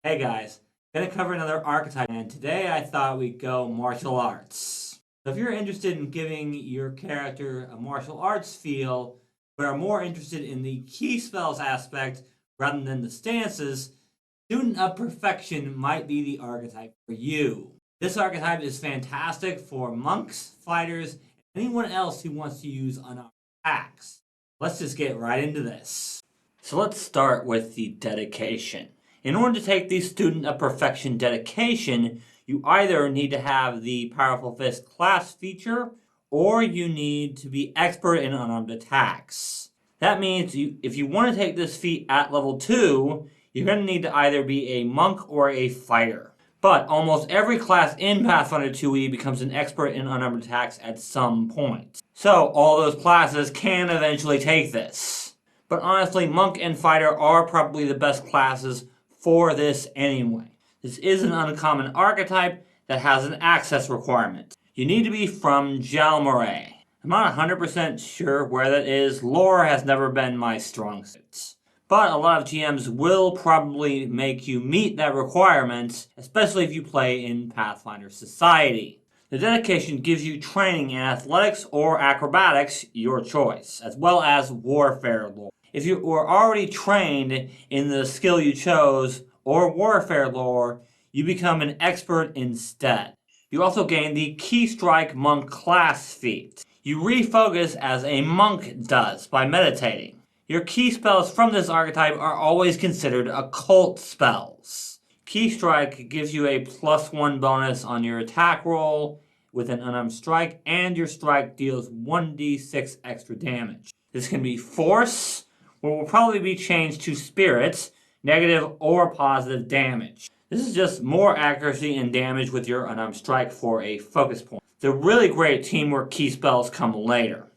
Hey guys, gonna cover another archetype, and today I thought we'd go martial arts. So if you're interested in giving your character a martial arts feel, but are more interested in the key spells aspect rather than the stances, Student of Perfection might be the archetype for you. This archetype is fantastic for monks, fighters, and anyone else who wants to use unarmed attacks. Let's just get right into this. So let's start with the dedication. In order to take the Student of Perfection dedication, you either need to have the Powerful Fist class feature, or you need to be expert in unarmed attacks. That means if you want to take this feat at level 2, you're going to need to either be a monk or a fighter. But almost every class in Pathfinder 2e becomes an expert in unarmed attacks at some point. So all those classes can eventually take this. But honestly, monk and fighter are probably the best classes for this anyway. This is an uncommon archetype that has an access requirement. You need to be from Jalmaray. I'm not 100% sure where that is. Lore has never been my strong suit. But a lot of GMs will probably make you meet that requirement, especially if you play in Pathfinder Society. The dedication gives you training in athletics or acrobatics, your choice, as well as warfare lore. If you were already trained in the skill you chose or warfare lore, you become an expert instead. You also gain the Key Strike Monk class feat. You refocus as a monk does by meditating. Your key spells from this archetype are always considered occult spells. Key Strike gives you a +1 bonus on your attack roll with an unarmed strike, and your strike deals 1d6 extra damage. This can be Force, or will probably be changed to Spirit, negative or positive damage. This is just more accuracy and damage with your unarmed strike for a focus point. The really great teamwork key spells come later.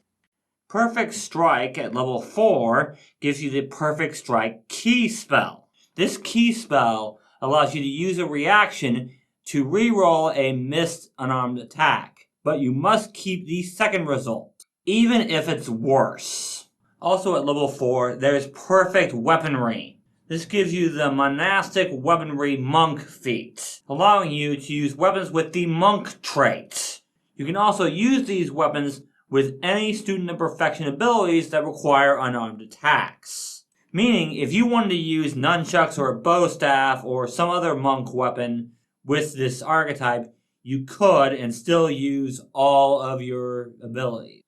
Perfect Strike at level 4 gives you the Perfect Strike key spell. This key spell allows you to use a reaction to reroll a missed unarmed attack, but you must keep the second result, even if it's worse. Also at level 4, there's Perfect Weaponry. This gives you the Monastic Weaponry Monk feat, allowing you to use weapons with the Monk trait. You can also use these weapons with any Student of Perfection abilities that require unarmed attacks. Meaning, if you wanted to use nunchucks or a bow staff or some other monk weapon with this archetype, you could and still use all of your abilities.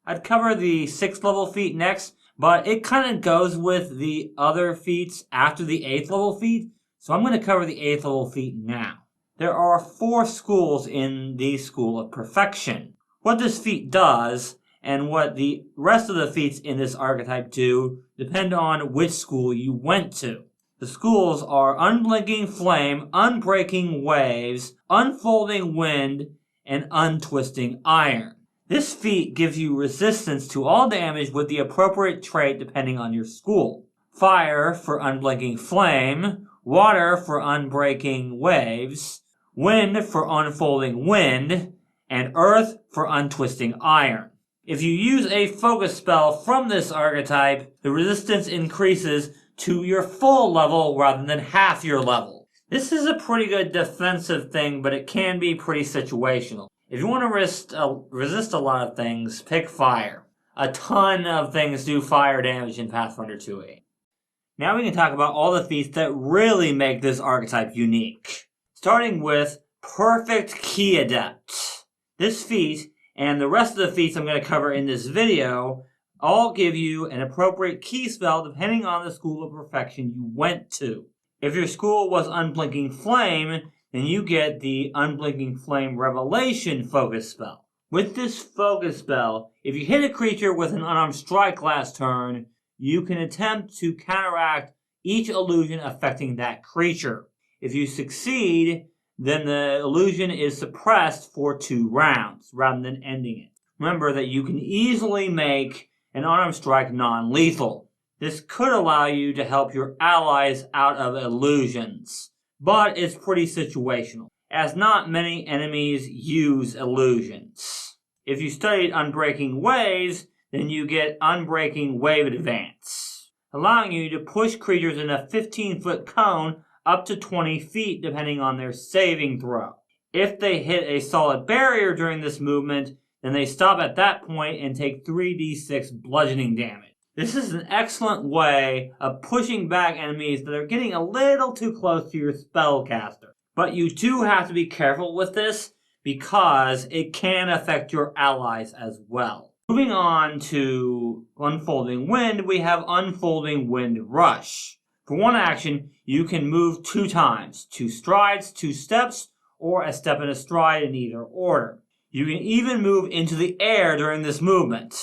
I'd cover the 6th level feat next, but it kind of goes with the other feats after the 8th level feat, so I'm going to cover the 8th level feat now. There are 4 schools in the School of Perfection. What this feat does, and what the rest of the feats in this archetype do, depend on which school you went to. The schools are Unblinking Flame, Unbreaking Waves, Unfolding Wind, and Untwisting Iron. This feat gives you resistance to all damage with the appropriate trait depending on your school. Fire for Unblinking Flame, Water for Unbreaking Waves, Wind for Unfolding Wind, and Earth for Untwisting Iron. If you use a focus spell from this archetype, the resistance increases to your full level rather than half your level. This is a pretty good defensive thing, but it can be pretty situational. If you want to resist a lot of things, pick fire. A ton of things do fire damage in Pathfinder 2e. Now we can talk about all the feats that really make this archetype unique. Starting with Perfect Key Adept. This feat, and the rest of the feats I'm going to cover in this video, all give you an appropriate key spell depending on the School of Perfection you went to. If your school was Unblinking Flame, then you get the Unblinking Flame Revelation focus spell. With this focus spell, if you hit a creature with an unarmed strike last turn, you can attempt to counteract each illusion affecting that creature. If you succeed, then the illusion is suppressed for 2 rounds, rather than ending it. Remember that you can easily make an unarmed strike non-lethal. This could allow you to help your allies out of illusions, but it's pretty situational, as not many enemies use illusions. If you studied Unbreaking Waves, then you get Unbreaking Wave Advance, allowing you to push creatures in a 15-foot cone up to 20 feet depending on their saving throw. If they hit a solid barrier during this movement, then they stop at that point and take 3d6 bludgeoning damage. This is an excellent way of pushing back enemies that are getting a little too close to your spellcaster. But you do have to be careful with this because it can affect your allies as well. Moving on to Unfolding Wind, we have Unfolding Wind Rush. For one action, you can move 2 times, 2 strides, 2 steps, or a step and a stride in either order. You can even move into the air during this movement,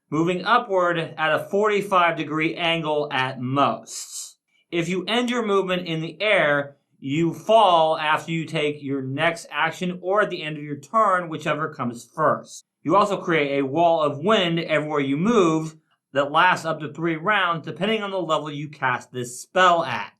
moving upward at a 45-degree angle at most. If you end your movement in the air, you fall after you take your next action or at the end of your turn, whichever comes first. You also create a wall of wind everywhere you move that lasts up to 3 rounds, depending on the level you cast this spell at.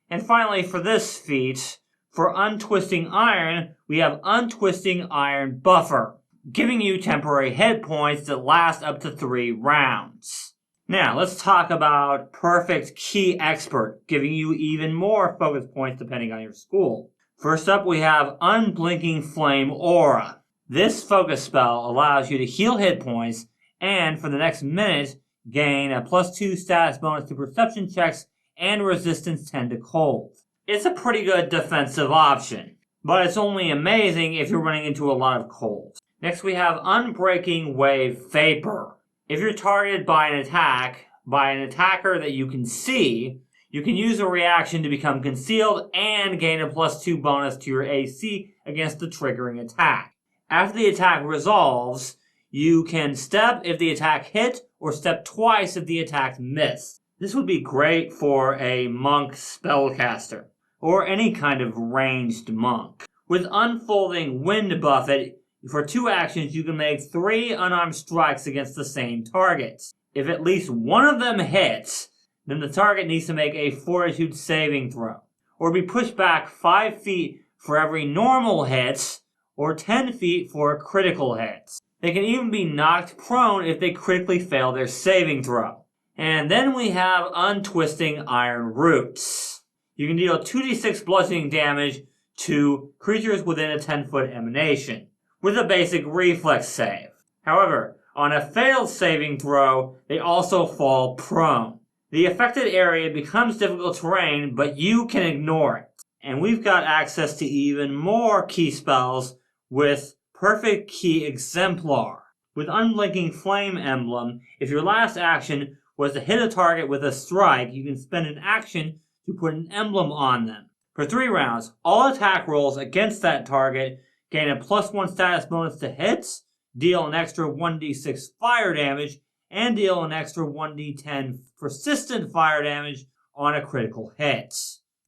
And finally, for this feat, for Untwisting Iron, we have Untwisting Iron Buffer, giving you temporary hit points that last up to 3 rounds. Now, let's talk about Perfect Key Expert, giving you even more focus points depending on your school. First up, we have Unblinking Flame Aura. This focus spell allows you to heal hit points and, for the next minute, gain a +2 status bonus to perception checks and resistance 10 to cold. It's a pretty good defensive option, but it's only amazing if you're running into a lot of cold. Next, we have Unbreaking Wave Vapor. If you're targeted by an attacker that you can see, you can use a reaction to become concealed and gain a +2 bonus to your AC against the triggering attack. After the attack resolves, you can step if the attack hit or step twice if the attack missed. This would be great for a monk spellcaster or any kind of ranged monk. With Unfolding Wind Buffet, for 2 actions, you can make 3 unarmed strikes against the same targets. If at least one of them hits, then the target needs to make a Fortitude saving throw, or be pushed back 5 feet for every normal hit, or 10 feet for critical hits. They can even be knocked prone if they critically fail their saving throw. And then we have Untwisting Iron Roots. You can deal 2d6 bludgeoning damage to creatures within a 10-foot emanation, with a basic reflex save. However, on a failed saving throw, they also fall prone. The affected area becomes difficult terrain, but you can ignore it. And we've got access to even more key spells with Perfect Key Exemplar. With Unblinking Flame Emblem, if your last action was to hit a target with a strike, you can spend an action to put an emblem on them. For 3 rounds, all attack rolls against that target gain a +1 status bonus to hits, deal an extra 1d6 fire damage, and deal an extra 1d10 persistent fire damage on a critical hit.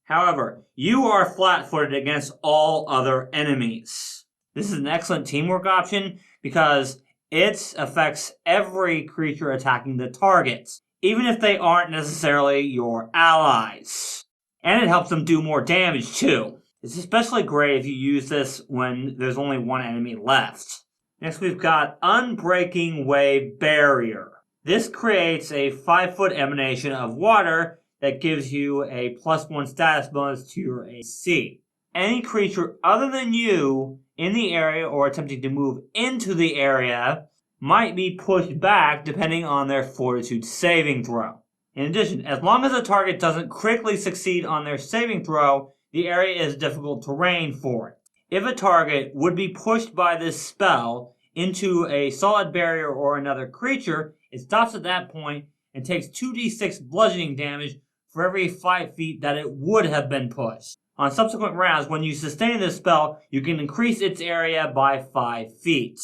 However, you are flat-footed against all other enemies. This is an excellent teamwork option because it affects every creature attacking the target, even if they aren't necessarily your allies. And it helps them do more damage too. It's especially great if you use this when there's only one enemy left. Next, we've got Unbreaking Wave Barrier. This creates a 5-foot emanation of water that gives you a +1 status bonus to your AC. Any creature other than you in the area or attempting to move into the area might be pushed back depending on their Fortitude saving throw. In addition, as long as a target doesn't critically succeed on their saving throw, the area is difficult terrain for it. If a target would be pushed by this spell into a solid barrier or another creature, it stops at that point and takes 2d6 bludgeoning damage for every 5 feet that it would have been pushed. On subsequent rounds, when you sustain this spell, you can increase its area by 5 feet.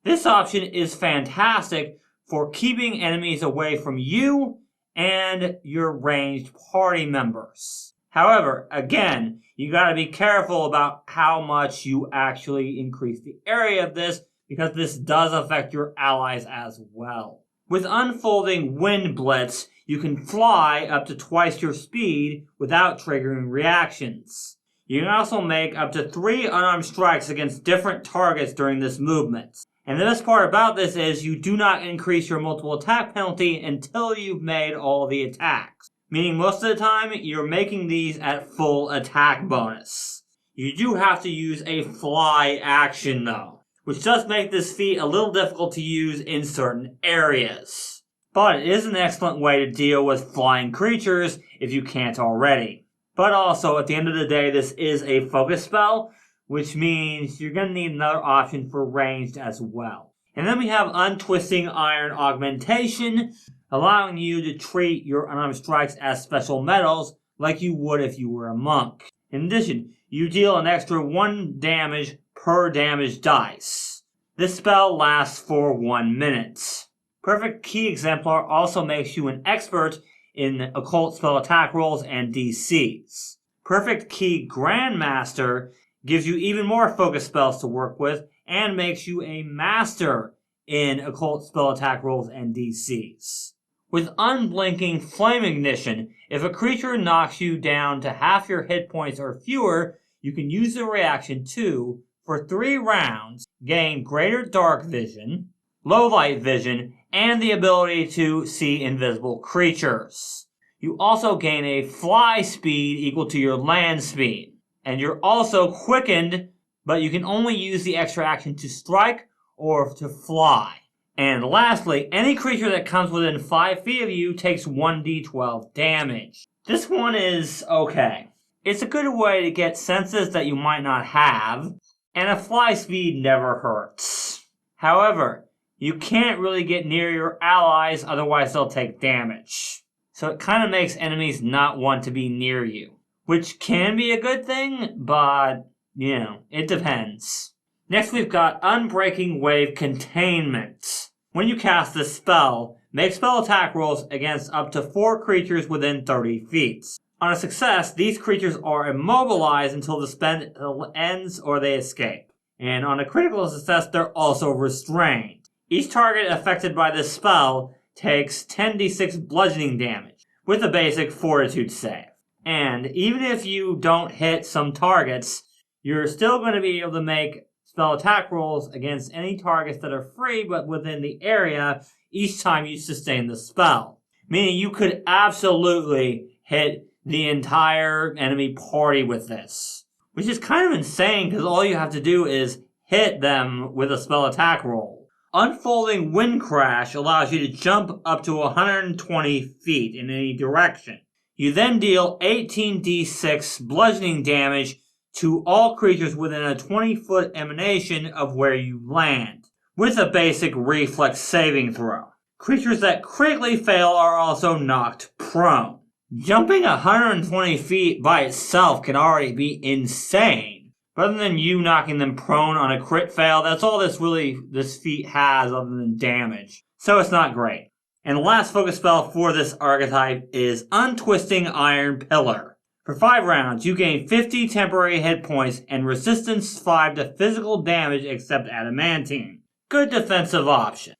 This option is fantastic for keeping enemies away from you and your ranged party members. However, again, you gotta be careful about how much you actually increase the area of this because this does affect your allies as well. With Unfolding Wind Blitz, you can fly up to twice your speed without triggering reactions. You can also make up to 3 unarmed strikes against different targets during this movement. And the best part about this is you do not increase your multiple attack penalty until you've made all the attacks. meaning most of the time you're making these at full attack bonus. You do have to use a fly action though, which does make this feat a little difficult to use in certain areas. But it is an excellent way to deal with flying creatures if you can't already. But also, at the end of the day, this is a focus spell, which means you're going to need another option for ranged as well. And then we have Untwisting Iron Augmentation, allowing you to treat your unarmed strikes as special medals like you would if you were a monk. In addition, you deal an extra 1 damage per damage dice. This spell lasts for 1 minute. Perfect Key Exemplar also makes you an expert in occult spell attack rolls and DCs. Perfect Key Grandmaster gives you even more focus spells to work with and makes you a master in occult spell attack rolls and DCs. With Unblinking Flame Ignition, if a creature knocks you down to half your hit points or fewer, you can use the reaction to, for 3 rounds, gain Greater Dark Vision, Low Light Vision, and the ability to see invisible creatures. You also gain a fly speed equal to your land speed. And you're also quickened, but you can only use the extra action to strike or to fly. And lastly, any creature that comes within 5 feet of you takes 1d12 damage. This one is okay. It's a good way to get senses that you might not have, and a fly speed never hurts. However, you can't really get near your allies, otherwise they'll take damage. So it kind of makes enemies not want to be near you. Which can be a good thing, but, it depends. Next we've got Unbreaking Wave Containment. When you cast this spell, make spell attack rolls against up to 4 creatures within 30 feet. On a success, these creatures are immobilized until the spell ends or they escape. And on a critical success, they're also restrained. Each target affected by this spell takes 10d6 bludgeoning damage, with a basic fortitude save. And even if you don't hit some targets, you're still going to be able to make spell attack rolls against any targets that are free but within the area each time you sustain the spell. Meaning you could absolutely hit the entire enemy party with this. Which is kind of insane because all you have to do is hit them with a spell attack roll. Unfolding Wind Crash allows you to jump up to 120 feet in any direction. You then deal 18d6 bludgeoning damage to all creatures within a 20-foot emanation of where you land, with a basic reflex saving throw. Creatures that critically fail are also knocked prone. Jumping 120 feet by itself can already be insane. But other than you knocking them prone on a crit fail, that's all this feat has other than damage. So it's not great. And the last focus spell for this archetype is Untwisting Iron Pillar. For 5 rounds, you gain 50 temporary hit points and resistance 5 to physical damage except adamantine. Good defensive option.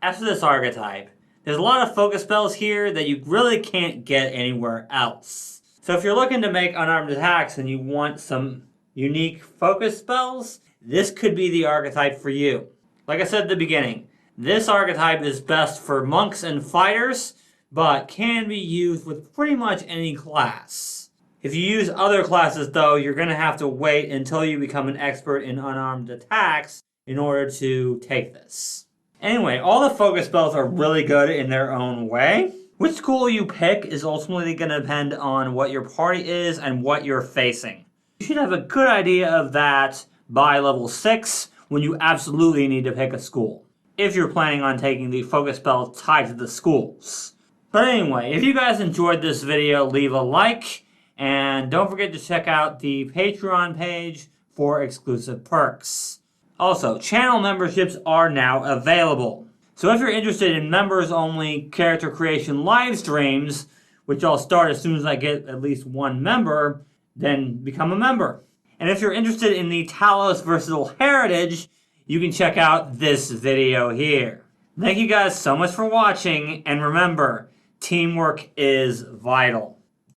As for this archetype, there's a lot of focus spells here that you really can't get anywhere else. So if you're looking to make unarmed attacks and you want some unique focus spells, this could be the archetype for you. Like I said at the beginning, this archetype is best for monks and fighters, but can be used with pretty much any class. If you use other classes though, you're going to have to wait until you become an expert in unarmed attacks in order to take this. Anyway, all the focus spells are really good in their own way. Which school you pick is ultimately going to depend on what your party is and what you're facing. You should have a good idea of that by level 6 when you absolutely need to pick a school, if you're planning on taking the focus spell tied to the schools. But anyway, if you guys enjoyed this video, leave a like, and don't forget to check out the Patreon page for exclusive perks. Also, channel memberships are now available. So if you're interested in members-only character creation live streams, which I'll start as soon as I get at least 1 member, then become a member. And if you're interested in the Talos Versatile Heritage, you can check out this video here. Thank you guys so much for watching, and remember, teamwork is vital.